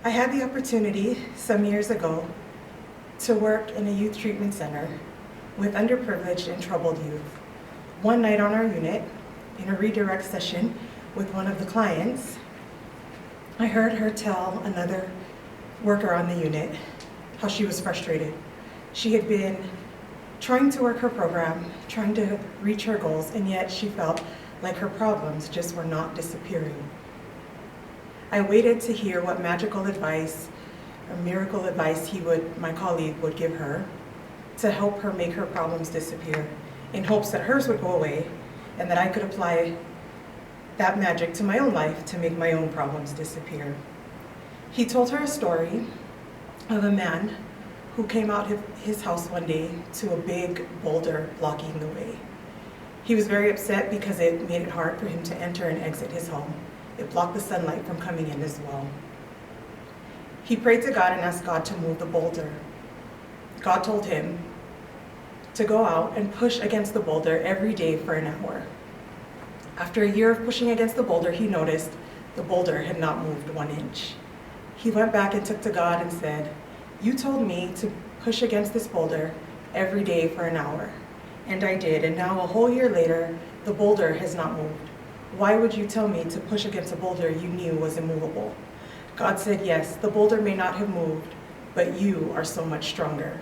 I had the opportunity some years ago to work in a youth treatment center with underprivileged and troubled youth. One night on our unit, in a redirect session with one of the clients, I heard her tell another worker on the unit how she was frustrated. She had been trying to work her program, trying to reach her goals, and yet she felt like her problems just were not disappearing. I waited to hear what magical advice or miracle advice my colleague would give her to help her make her problems disappear, in hopes that hers would go away and that I could apply that magic to my own life to make my own problems disappear. He told her a story of a man who came out of his house one day to a big boulder blocking the way. He was very upset because it made it hard for him to enter and exit his home. It blocked the sunlight from coming in as well. He prayed to God and asked God to move the boulder. God told him to go out and push against the boulder every day for an hour. After a year of pushing against the boulder, he noticed the boulder had not moved 1 inch. He went back and took to God and said, "You told me to push against this boulder every day for an hour, and I did, and now a whole year later, the boulder has not moved. Why would you tell me to push against a boulder you knew was immovable?" God said, "Yes, the boulder may not have moved, but you are so much stronger."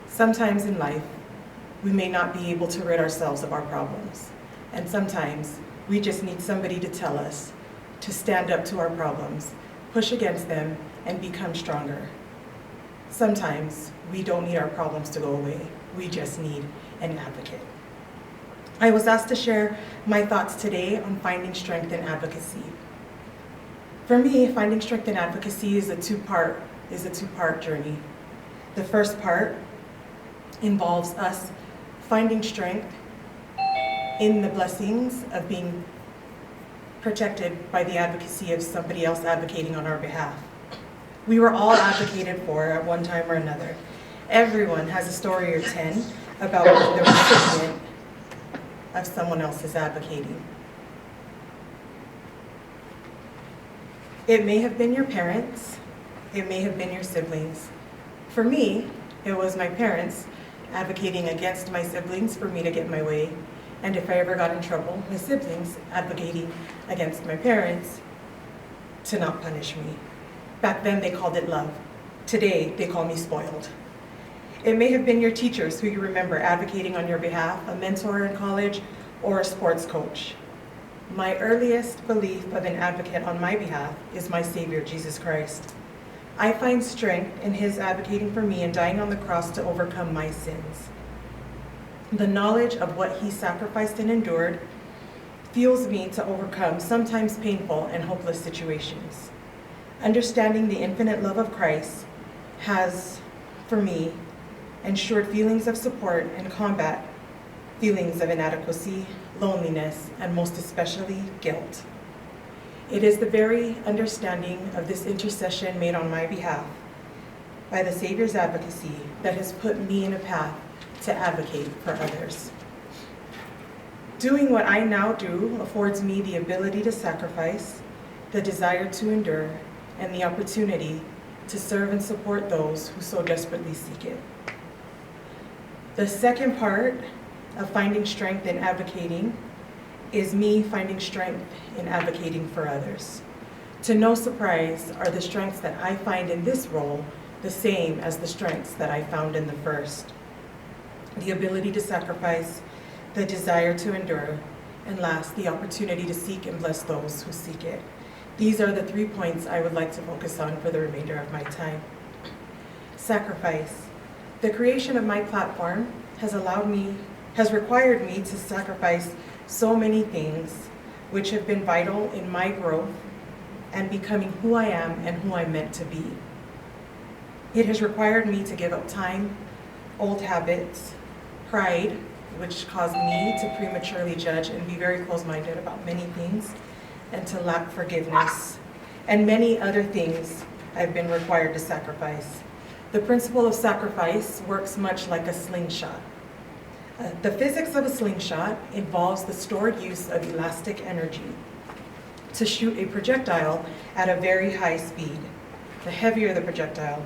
Sometimes in life, we may not be able to rid ourselves of our problems, and sometimes we just need somebody to tell us to stand up to our problems, push against them, and become stronger. Sometimes we don't need our problems to go away. We just need an advocate. I was asked to share my thoughts today on finding strength in advocacy. For me, finding strength in advocacy is a two-part journey. The first part involves us finding strength in the blessings of being protected by the advocacy of somebody else advocating on our behalf. We were all advocated for at one time or another. Everyone has a story or 10 about being the recipient of someone else's advocating. It may have been your parents, it may have been your siblings. For me, it was my parents advocating against my siblings for me to get my way, and if I ever got in trouble, my siblings advocating against my parents to not punish me. Back then they called it love. Today they call me spoiled. It may have been your teachers who you remember advocating on your behalf, a mentor in college, or a sports coach. My earliest belief of an advocate on my behalf is my Savior, Jesus Christ. I find strength in His advocating for me and dying on the cross to overcome my sins. The knowledge of what He sacrificed and endured fuels me to overcome sometimes painful and hopeless situations. Understanding the infinite love of Christ has, for me, ensured feelings of support and combat feelings of inadequacy, loneliness, and most especially guilt. It is the very understanding of this intercession made on my behalf by the Savior's advocacy that has put me in a path to advocate for others. Doing what I now do affords me the ability to sacrifice, the desire to endure, and the opportunity to serve and support those who so desperately seek it. The second part of finding strength in advocating is me finding strength in advocating for others. To no surprise, are the strengths that I find in this role the same as the strengths that I found in the first. The ability to sacrifice, the desire to endure, and last, the opportunity to seek and bless those who seek it. These are the 3 points I would like to focus on for the remainder of my time. Sacrifice. The creation of my platform has required me to sacrifice so many things which have been vital in my growth and becoming who I am and who I'm meant to be. It has required me to give up time, old habits, pride, which caused me to prematurely judge and be very close-minded about many things, and to lack forgiveness, and many other things I've been required to sacrifice. The principle of sacrifice works much like a slingshot. The physics of a slingshot involves the stored use of elastic energy to shoot a projectile at a very high speed. the heavier the projectile,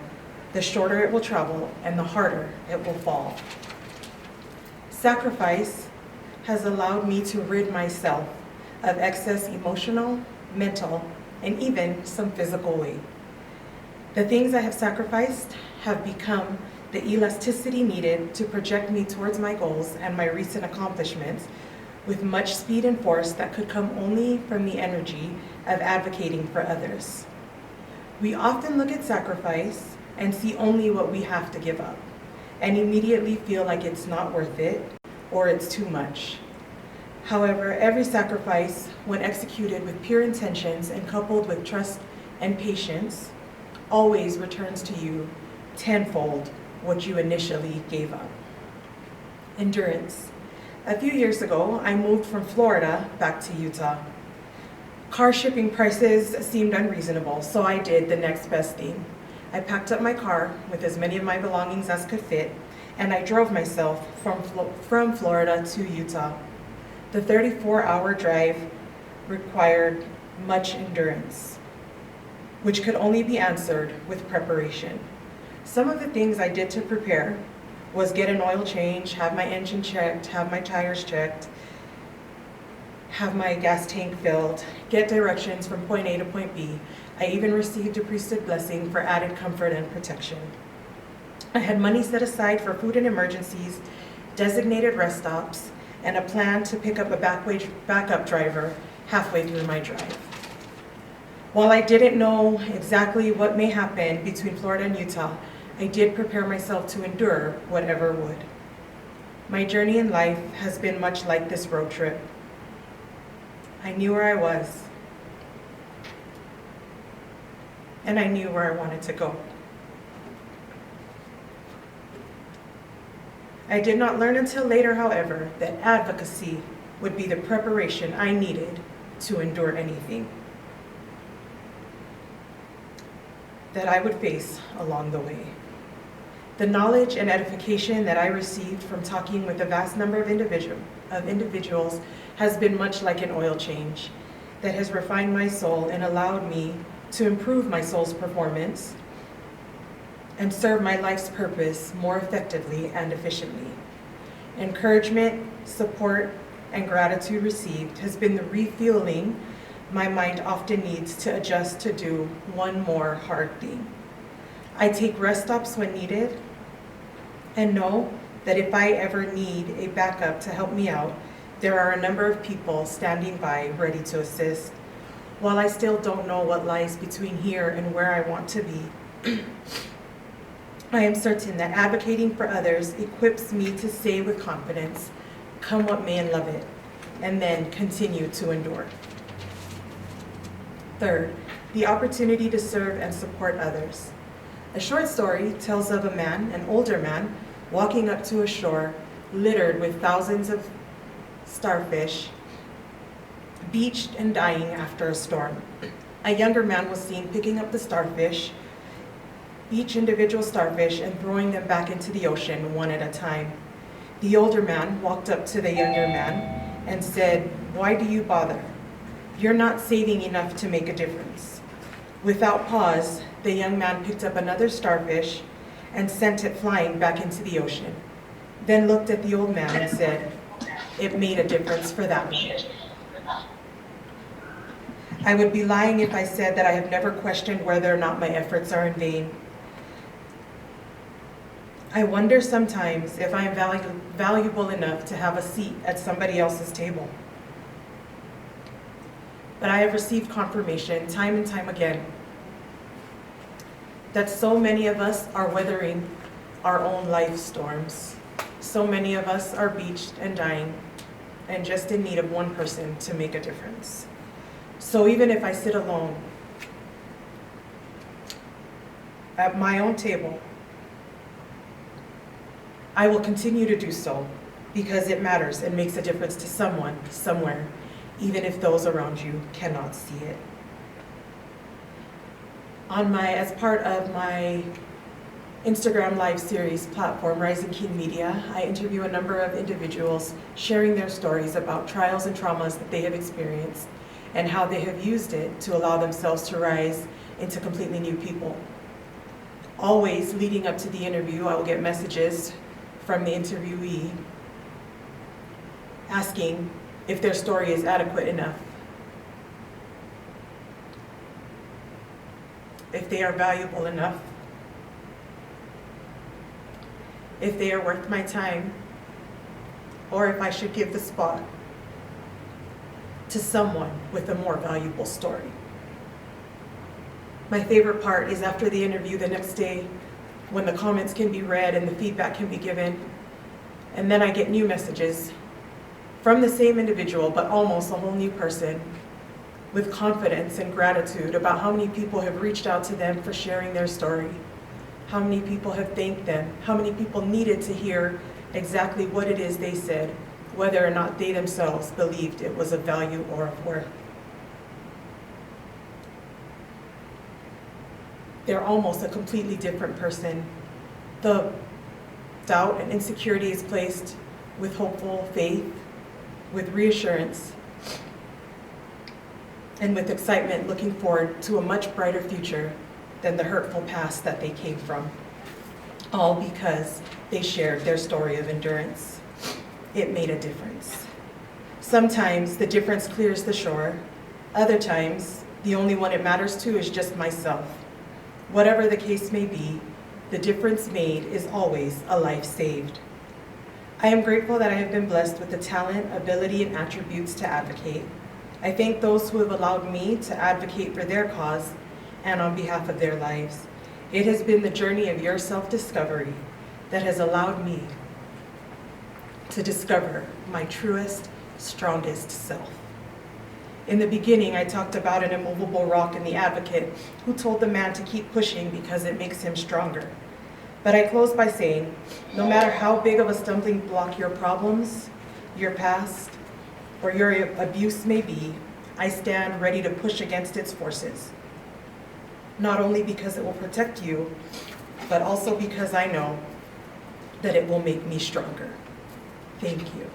the shorter it will travel, and the harder it will fall. Sacrifice has allowed me to rid myself of excess emotional, mental, and even some physical weight. The things I have sacrificed have become the elasticity needed to project me towards my goals and my recent accomplishments with much speed and force that could come only from the energy of advocating for others. We often look at sacrifice and see only what we have to give up, and immediately feel like it's not worth it or it's too much. However, every sacrifice, when executed with pure intentions and coupled with trust and patience, always returns to you tenfold what you initially gave up. Endurance. A few years ago, I moved from Florida back to Utah. Car shipping prices seemed unreasonable, so I did the next best thing. I packed up my car with as many of my belongings as could fit, and I drove myself from Florida to Utah. The 34-hour drive required much endurance, which could only be answered with preparation. Some of the things I did to prepare was get an oil change, have my engine checked, have my tires checked, have my gas tank filled, get directions from point A to point B. I even received a priesthood blessing for added comfort and protection. I had money set aside for food and emergencies, designated rest stops, and a plan to pick up a backup driver halfway through my drive. While I didn't know exactly what may happen between Florida and Utah, I did prepare myself to endure whatever would. My journey in life has been much like this road trip. I knew where I was, and I knew where I wanted to go. I did not learn until later, however, that advocacy would be the preparation I needed to endure anything that I would face along the way. The knowledge and edification that I received from talking with a vast number of individuals has been much like an oil change that has refined my soul and allowed me to improve my soul's performance and serve my life's purpose more effectively and efficiently. Encouragement, support, and gratitude received has been the refueling my mind often needs to adjust to do one more hard thing. I take rest stops when needed and know that if I ever need a backup to help me out, there are a number of people standing by ready to assist. While I still don't know what lies between here and where I want to be, I am certain that advocating for others equips me to say with confidence, come what may and love it, and then continue to endure. Third, the opportunity to serve and support others. A short story tells of a man, an older man, walking up to a shore littered with thousands of starfish, beached and dying after a storm. A younger man was seen picking up the starfish, each individual starfish, and throwing them back into the ocean one at a time. The older man walked up to the younger man and said, "Why do you bother? You're not saving enough to make a difference." Without pause, the young man picked up another starfish and sent it flying back into the ocean, then looked at the old man and said, "It made a difference for that one." I would be lying if I said that I have never questioned whether or not my efforts are in vain. I wonder sometimes if I am valuable enough to have a seat at somebody else's table. But I have received confirmation time and time again that so many of us are weathering our own life storms. So many of us are beached and dying and just in need of one person to make a difference. So even if I sit alone at my own table, I will continue to do so because it matters and makes a difference to someone, somewhere, even if those around you cannot see it. As part of my Instagram live series platform, Rising King Media, I interview a number of individuals sharing their stories about trials and traumas that they have experienced and how they have used it to allow themselves to rise into completely new people. Always leading up to the interview, I will get messages from the interviewee asking if their story is adequate enough, if they are valuable enough, if they are worth my time, or if I should give the spot to someone with a more valuable story. My favorite part is after the interview the next day, when the comments can be read and the feedback can be given, and then I get new messages from the same individual, but almost a whole new person, with confidence and gratitude about how many people have reached out to them for sharing their story, how many people have thanked them, how many people needed to hear exactly what it is they said, whether or not they themselves believed it was of value or of worth. They're almost a completely different person. The doubt and insecurity is placed with hopeful faith, with reassurance, and with excitement, looking forward to a much brighter future than the hurtful past that they came from, all because they shared their story of endurance. It made a difference. Sometimes the difference clears the shore. Other times, the only one it matters to is just myself. Whatever the case may be, the difference made is always a life saved. I am grateful that I have been blessed with the talent, ability, and attributes to advocate. I thank those who have allowed me to advocate for their cause and on behalf of their lives. It has been the journey of your self-discovery that has allowed me to discover my truest, strongest self. In the beginning, I talked about an immovable rock in the advocate who told the man to keep pushing because it makes him stronger. But I close by saying, no matter how big of a stumbling block your problems, your past, or your abuse may be, I stand ready to push against its forces. Not only because it will protect you, but also because I know that it will make me stronger. Thank you.